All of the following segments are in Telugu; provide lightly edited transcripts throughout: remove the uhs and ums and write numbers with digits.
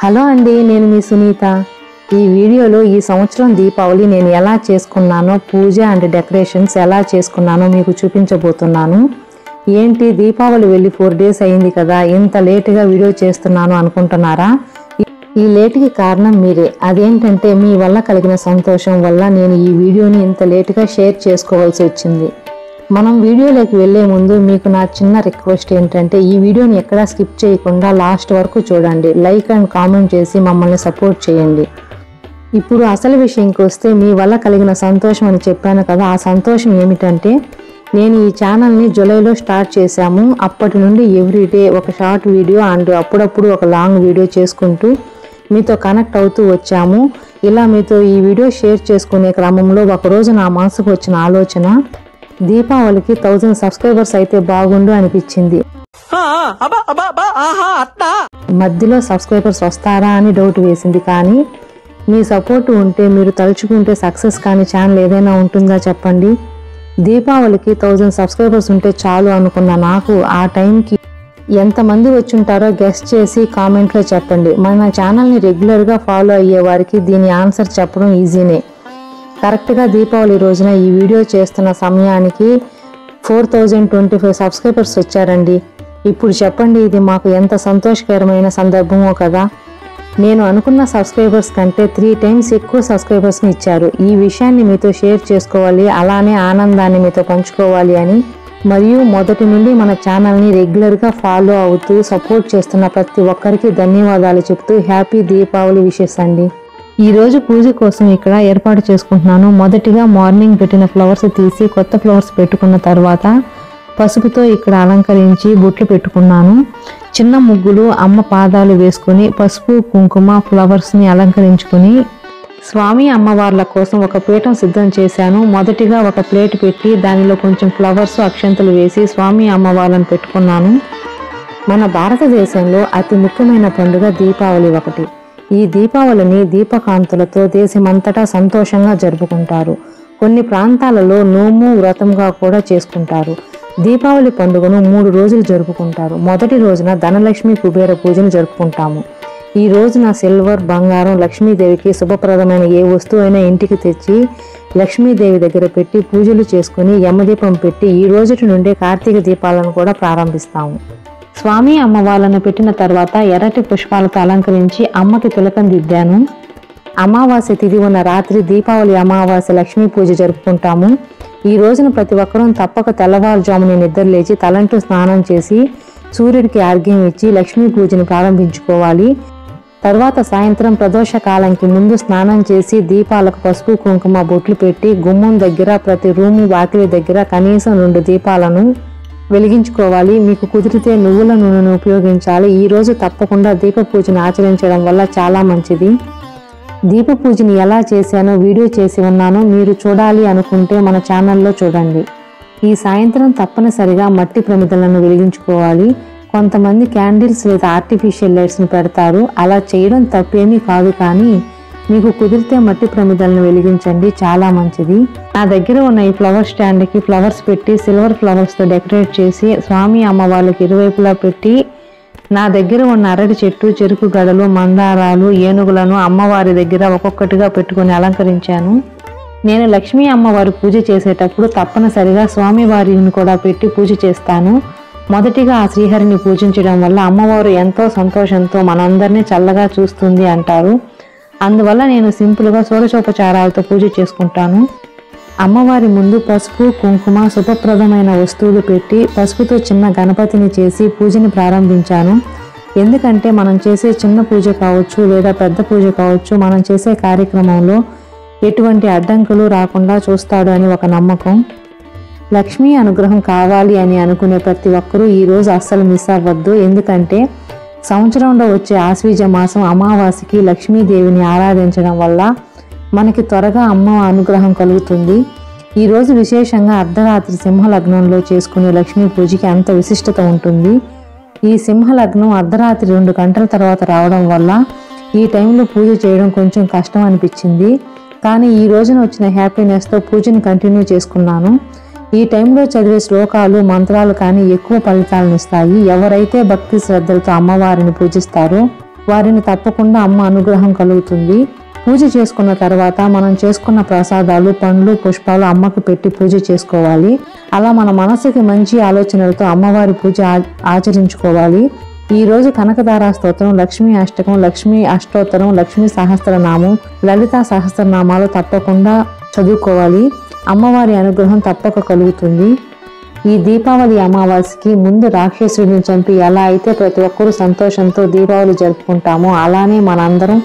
హలో అండి, నేను మీ సునీత. ఈ వీడియోలో ఈ సంవత్సరం దీపావళి నేను ఎలా చేసుకున్నానో, పూజ అండ్ డెకరేషన్స్ ఎలా చేసుకున్నానో మీకు చూపించబోతున్నాను. ఏంటి దీపావళి వెళ్ళి 4 days అయింది కదా, ఇంత లేటుగా వీడియో చేస్తున్నాను అనుకుంటున్నారా? ఈ లేటుకి కారణం మీరే. అదేంటంటే మీ వల్ల కలిగిన సంతోషం వల్ల నేను ఈ వీడియోని ఇంత లేటుగా షేర్ చేసుకోవాల్సి వచ్చింది. మనం వీడియోలోకి వెళ్లే ముందు మీకు నా చిన్న రిక్వెస్ట్ ఏంటంటే ఈ వీడియోని ఎక్కడా స్కిప్ చేయకుండా లాస్ట్ వరకు చూడండి, లైక్ అండ్ కామెంట్ చేసి మమ్మల్ని సపోర్ట్ చేయండి. ఇప్పుడు అసలు విషయంకి వస్తే మీ వల్ల కలిగిన సంతోషం అని చెప్పాను కదా, ఆ సంతోషం ఏమిటంటే నేను ఈ ఛానల్ని జూలైలో స్టార్ట్ చేశాము. అప్పటి నుండి ఎవ్రీడే ఒక షార్ట్ వీడియో అండ్ అప్పుడప్పుడు ఒక లాంగ్ వీడియో చేసుకుంటూ మీతో కనెక్ట్ అవుతూ వచ్చాము. ఇలా మీతో ఈ వీడియో షేర్ చేసుకునే క్రమంలో ఒకరోజు నా మనసుకు వచ్చిన ఆలోచన, దీపావళికి 1000 సబ్స్క్రైబర్స్ అయితే బాగుండు అనిపించింది. మధ్యలో సబ్స్క్రైబర్స్ వస్తారా అని డౌట్ వేసింది. కానీ మీ సపోర్ట్ ఉంటే, మీరు తలుచుకుంటే సక్సెస్ కానీ ఛానల్ ఏదైనా ఉంటుందా చెప్పండి. దీపావళికి 1000 సబ్స్క్రైబర్స్ ఉంటే చాలు అనుకున్న నాకు ఆ టైంకి ఎంతమంది వచ్చుంటారో గెస్ట్ చేసి కామెంట్లో చెప్పండి. మన ఛానల్ని రెగ్యులర్గా ఫాలో అయ్యే వారికి దీని ఆన్సర్ చెప్పడం ఈజీనే. కరెక్ట్గా దీపావళి రోజున ఈ వీడియో చేస్తున్న సమయానికి 4025 సబ్స్క్రైబర్స్ వచ్చారండి. ఇప్పుడు చెప్పండి, ఇది మాకు ఎంత సంతోషకరమైన సందర్భమో కదా. నేను అనుకున్న సబ్స్క్రైబర్స్ కంటే 3 times ఎక్కువ సబ్స్క్రైబర్స్ని ఇచ్చారు. ఈ విషయాన్ని మీతో షేర్ చేసుకోవాలి, అలానే ఆనందాన్ని మీతో పంచుకోవాలి అని, మరియు మొదటి నుండి మన ఛానల్ని రెగ్యులర్గా ఫాలో అవుతూ సపోర్ట్ చేస్తున్న ప్రతి ఒక్కరికి ధన్యవాదాలు చెప్తూ హ్యాపీ దీపావళి విషెస్ అండి. ఈరోజు పూజ కోసం ఇక్కడ ఏర్పాటు చేసుకుంటున్నాను. మొదటిగా మార్నింగ్ పెట్టిన ఫ్లవర్స్ తీసి కొత్త ఫ్లవర్స్ పెట్టుకున్న తర్వాత పసుపుతో ఇక్కడ అలంకరించి బొట్లు పెట్టుకున్నాను. చిన్న ముగ్గులు అమ్మ పాదాలు వేసుకుని పసుపు కుంకుమ ఫ్లవర్స్ని అలంకరించుకుని స్వామి అమ్మవార్ల కోసం ఒక పీఠం సిద్ధం చేశాను. మొదటిగా ఒక ప్లేట్ పెట్టి దానిలో కొంచెం ఫ్లవర్స్ అక్షంతలు వేసి స్వామి అమ్మవార్లను పెట్టుకున్నాను. మన భారతదేశంలో అతి ముఖ్యమైన పండుగ దీపావళి ఒకటి. ఈ దీపావళిని దీపకాంతులతో దేశమంతటా సంతోషంగా జరుపుకుంటారు. కొన్ని ప్రాంతాలలో నోము వ్రతంగా కూడా చేసుకుంటారు. దీపావళి పండుగను 3 రోజులు జరుపుకుంటారు. మొదటి రోజున ధనలక్ష్మి కుబేర పూజను జరుపుకుంటాము. ఈ రోజున సిల్వర్, బంగారం, లక్ష్మీదేవికి శుభప్రదమైన ఏ వస్తువు అయినా ఇంటికి తెచ్చి లక్ష్మీదేవి దగ్గర పెట్టి పూజలు చేసుకుని యమదీపం పెట్టి ఈ రోజు నుండే కార్తీక దీపాలను కూడా ప్రారంభిస్తాము. స్వామి అమ్మవార్లను పెట్టిన తర్వాత ఎర్రటి పుష్పాలతో అలంకరించి అమ్మకి తిలకం దిద్దాను. అమావాస్య తిథి ఉన్న రాత్రి దీపావళి అమావాస్య లక్ష్మీ పూజ జరుపుకుంటాము. ఈ రోజున ప్రతి ఒక్కరూ తప్పక తెల్లవారుజామున నిద్రలేచి తలంటూ స్నానం చేసి సూర్యుడికి ఆర్ఘ్యం ఇచ్చి లక్ష్మీ పూజను ప్రారంభించుకోవాలి. తర్వాత సాయంత్రం ప్రదోష కాలంకి ముందు స్నానం చేసి దీపాలకు పసుపు కుంకుమ బొట్లు పెట్టి గుమ్మం దగ్గర ప్రతి రూము వాకిలి దగ్గర కనీసం 2 దీపాలను వెలిగించుకోవాలి. మీకు కుదిరితే నువ్వుల నూనెను ఉపయోగించాలి. ఈ రోజు తప్పకుండా దీప పూజను ఆచరించడం వల్ల చాలా మంచిది. దీప పూజని ఎలా చేశానో వీడియో చేసి ఉన్నాను, మీరు చూడాలి అనుకుంటే మన ఛానల్లో చూడండి. ఈ సాయంత్రం తప్పనిసరిగా మట్టి ప్రమిదలను వెలిగించుకోవాలి. కొంతమంది క్యాండిల్స్ లేదా ఆర్టిఫిషియల్ లైట్స్ని పెడతారు. అలా చేయడం తప్పేమీ కాదు, కానీ మీకు కుదిరితే మట్టి ప్రమిదలను వెలిగించండి, చాలా మంచిది. నా దగ్గర ఉన్న ఈ ఫ్లవర్ స్టాండ్కి ఫ్లవర్స్ పెట్టి సిల్వర్ ఫ్లవర్స్తో డెకరేట్ చేసి స్వామి అమ్మవార్లకి ఇరువైపులా పెట్టి నా దగ్గర ఉన్న అరటి చెట్టు, చెరుకు గడలు, మందారాలు, ఏనుగులను అమ్మవారి దగ్గర ఒక్కొక్కటిగా పెట్టుకుని అలంకరించాను. నేను లక్ష్మీ అమ్మవారి పూజ చేసేటప్పుడు తప్పనిసరిగా స్వామివారిని కూడా పెట్టి పూజ చేస్తాను. మొదటిగా ఆ శ్రీహరిని పూజించడం వల్ల అమ్మవారు ఎంతో సంతోషంతో మనందరినీ చల్లగా చూస్తుంది అంటారు. అందువల్ల నేను సింపుల్గా షోడశోపచారాలతో పూజ చేసుకుంటాను. అమ్మవారి ముందు పసుపు కుంకుమ శుభప్రదమైన వస్తువులు పెట్టి పసుపుతో చిన్న గణపతిని చేసి పూజని ప్రారంభించాను. ఎందుకంటే మనం చేసే చిన్న పూజ కావచ్చు లేదా పెద్ద పూజ కావచ్చు, మనం చేసే కార్యక్రమంలో ఎటువంటి అడ్డంకులు రాకుండా చూస్తాడు అని ఒక నమ్మకం. లక్ష్మీ అనుగ్రహం కావాలి అని అనుకునే ప్రతి ఒక్కరూ ఈరోజు అస్సలు మిస్ అవ్వద్దు. ఎందుకంటే సంవత్సరంలో వచ్చే ఆశ్వీజ మాసం అమావాస్యకి లక్ష్మీదేవిని ఆరాధించడం వల్ల మనకి త్వరగా అమ్మ అనుగ్రహం కలుగుతుంది. ఈరోజు విశేషంగా అర్ధరాత్రి సింహలగ్నంలో చేసుకునే లక్ష్మీ పూజకి అంత విశిష్టత ఉంటుంది. ఈ సింహలగ్నం అర్ధరాత్రి 2 గంటల తర్వాత రావడం వల్ల ఈ టైంలో పూజ చేయడం కొంచెం కష్టం అనిపించింది. కానీ ఈ రోజున వచ్చిన హ్యాపీనెస్తో పూజను కంటిన్యూ చేసుకున్నాను. ఈ టైంలో చదివే శ్లోకాలు, మంత్రాలు కానీ ఎక్కువ ఫలితాలను ఇస్తాయి. ఎవరైతే భక్తి శ్రద్ధలతో అమ్మవారిని పూజిస్తారో వారిని తప్పకుండా అమ్మ అనుగ్రహం కలుగుతుంది. పూజ చేసుకున్న తర్వాత మనం చేసుకున్న ప్రసాదాలు, పండ్లు, పుష్పాలు అమ్మకు పెట్టి పూజ చేసుకోవాలి. అలా మన మనసుకి మంచి ఆలోచనలతో అమ్మవారి పూజ ఆచరించుకోవాలి. ఈ రోజు కనకదార స్తోత్రం, లక్ష్మీ అష్టకం, లక్ష్మీ అష్టోత్తరం, లక్ష్మీ సహస్రనామం, లలితా సహస్రనామాలు తప్పకుండా చదువుకోవాలి. అమ్మవారి అనుగ్రహం తప్పక కలుగుతుంది. ఈ దీపావళి అమావాస్యకి ముందు రాక్షసుడిని చంపి ఎలా అయితే ప్రతి ఒక్కరూ సంతోషంతో దీపావళి జరుపుకుంటామో అలానే మనందరం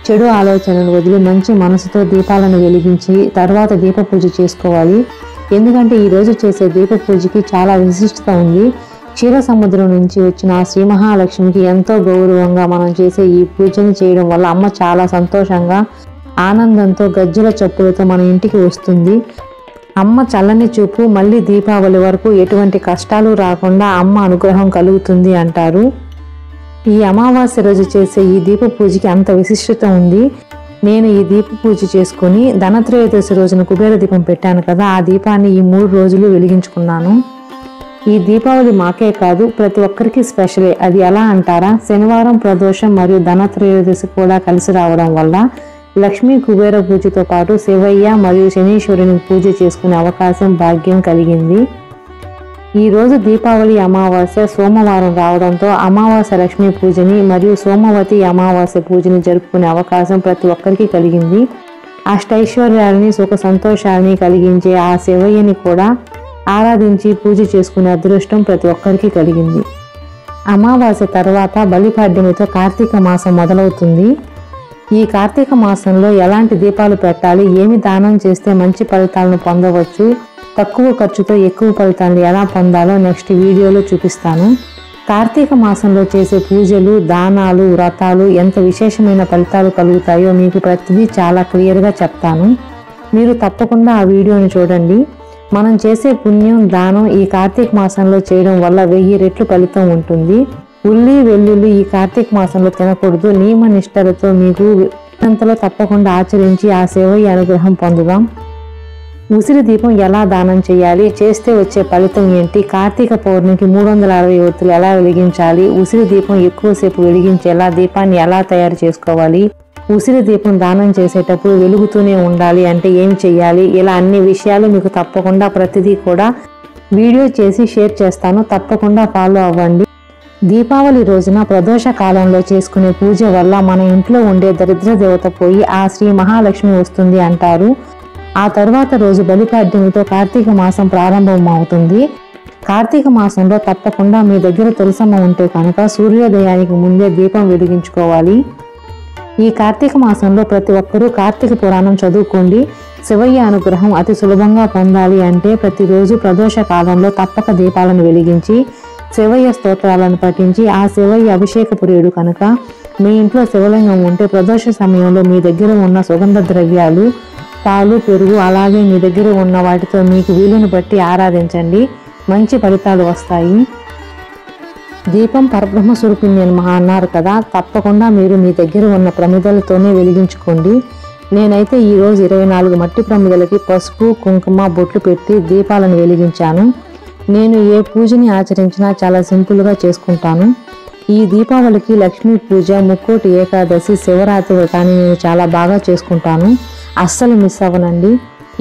చెడు ఆలోచనలు వదిలి మంచి మనసుతో దీపాలను వెలిగించి తర్వాత దీప పూజ చేసుకోవాలి. ఎందుకంటే ఈరోజు చేసే దీప పూజకి చాలా విశిష్టత ఉంది. క్షీర సముద్రం నుంచి వచ్చిన శ్రీ మహాలక్ష్మికి ఎంతో గౌరవంగా మనం చేసే ఈ పూజను చేయడం వల్ల అమ్మ చాలా సంతోషంగా ఆనందంతో గజ్జల చప్పులతో మన ఇంటికి వస్తుంది. అమ్మ చల్లని చూపు, మళ్ళీ దీపావళి వరకు ఎటువంటి కష్టాలు రాకుండా అమ్మ అనుగ్రహం కలుగుతుంది అంటారు. ఈ అమావాస్య రోజు చేసే ఈ దీప పూజకి అంత విశిష్టత ఉంది. నేను ఈ దీప పూజ చేసుకుని ధనత్రయోదశి రోజున కుబేర దీపం పెట్టాను కదా, ఆ దీపాన్ని ఈ 3 రోజులు వెలిగించుకున్నాను. ఈ దీపావళి మాకే కాదు ప్రతి ఒక్కరికి స్పెషలే. అది ఎలా అంటారా, శనివారం ప్రదోషం మరియు ధనత్రయోదశి కూడా కలిసి రావడం వల్ల లక్ష్మీ కుబేర పూజతో పాటు శివయ్య మరియు శనీశ్వరుని పూజ చేసుకునే అవకాశం, భాగ్యం కలిగింది. ఈ రోజు దీపావళి అమావాస్య సోమవారం రావడంతో అమావాస్య లక్ష్మీ పూజని మరియు సోమవతి అమావాస్య పూజని జరుపుకునే అవకాశం ప్రతి ఒక్కరికి కలిగింది. అష్టైశ్వర్యాలని, సుఖ సంతోషాలని కలిగించే ఆ శివయ్యని కూడా ఆరాధించి పూజ చేసుకునే అదృష్టం ప్రతి ఒక్కరికి కలిగింది. అమావాస్య తర్వాత బలిపాడ్యమితో కార్తీక మాసం మొదలవుతుంది. ఈ కార్తీక మాసంలో ఎలాంటి దీపాలు పెట్టాలి, ఏమి దానం చేస్తే మంచి ఫలితాలను పొందవచ్చు, తక్కువ ఖర్చుతో ఎక్కువ ఫలితాలను ఎలా పొందాలో నెక్స్ట్ వీడియోలో చూపిస్తాను. కార్తీక మాసంలో చేసే పూజలు, దానాలు, వ్రతాలు ఎంత విశేషమైన ఫలితాలు కలుగుతాయో మీకు ప్రతిదీ చాలా క్లియర్గా చెప్తాను. మీరు తప్పకుండా ఆ వీడియోని చూడండి. మనం చేసే పుణ్యం, దానం ఈ కార్తీక మాసంలో చేయడం వల్ల 1000 రెట్లు ఫలితం ఉంటుంది. ఉల్లి, వెల్లుల్లి ఈ కార్తీక మాసంలో తినకూడదు. నియమ నిష్టలతో మీకు అంతలో తప్పకుండా ఆచరించి ఆ శివయ్య అనుగ్రహం పొందుదాం. ఉసిరి దీపం ఎలా దానం చేయాలి, చేస్తే వచ్చే ఫలితం ఏంటి, కార్తీక పౌర్ణమికి 360 ఒత్తులు ఎలా వెలిగించాలి, ఉసిరి దీపం ఎక్కువసేపు వెలిగించేలా దీపాన్ని ఎలా తయారు చేసుకోవాలి, ఉసిరి దీపం దానం చేసేటప్పుడు వెలుగుతూనే ఉండాలి అంటే ఏం చెయ్యాలి, ఇలా అన్ని విషయాలు మీకు తప్పకుండా ప్రతిదీ కూడా వీడియో చేసి షేర్ చేస్తాను. తప్పకుండా ఫాలో అవ్వండి. దీపావళి రోజున ప్రదోష కాలంలో చేసుకునే పూజ వల్ల మన ఇంట్లో ఉండే దరిద్ర దేవత పోయి ఆ శ్రీ మహాలక్ష్మి వస్తుంది అంటారు. ఆ తర్వాత రోజు బలిపాడ్యమితో కార్తీక మాసం ప్రారంభం అవుతుంది. కార్తీక మాసంలో తప్పకుండా మీ దగ్గర తులసమ్మ ఉంటే కనుక సూర్యోదయానికి ముందే దీపం వెలిగించుకోవాలి. ఈ కార్తీక మాసంలో ప్రతి ఒక్కరూ కార్తీక పురాణం చదువుకోండి. శివయ్య అనుగ్రహం అతి సులభంగా పొందాలి అంటే ప్రతిరోజు ప్రదోష కాలంలో తప్పక దీపాలను వెలిగించి శివయ్య స్తోత్రాలను పఠించి ఆ శివయ్య అభిషేక ప్రియుడు కనుక మీ ఇంట్లో శివలింగం ఉంటే ప్రదోష సమయంలో మీ దగ్గర ఉన్న సుగంధ ద్రవ్యాలు, పాలు, పెరుగు అలాగే మీ దగ్గర ఉన్న వాటితో మీకు వీలును బట్టి ఆరాధించండి. మంచి ఫలితాలు వస్తాయి. దీపం పరబ్రహ్మ స్వరూపిణి అన్నారు కదా, తప్పకుండా మీరు మీ దగ్గర ఉన్న ప్రమిదలతోనే వెలిగించుకోండి. నేనైతే ఈరోజు 24 మట్టి ప్రమిదలకి పసుపు, కుంకుమ, బొట్లు పెట్టి దీపాలను వెలిగించాను. నేను ఏ పూజని ఆచరించినా చాలా సింపుల్గా చేసుకుంటాను. ఈ దీపావళికి లక్ష్మీ పూజ, ముక్కోటి ఏకాదశి, శివరాత్రి వ్రతాన్ని నేను చాలా బాగా చేసుకుంటాను. అస్సలు మిస్ అవ్వనండి.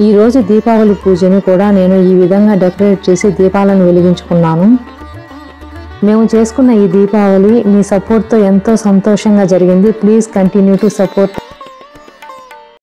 ఈరోజు దీపావళి పూజను కూడా నేను ఈ విధంగా డెకరేట్ చేసి దీపాలను వెలిగించుకున్నాను. మేము చేసుకున్న ఈ దీపావళి మీ సపోర్ట్తో ఎంతో సంతోషంగా జరిగింది. Please continue to support.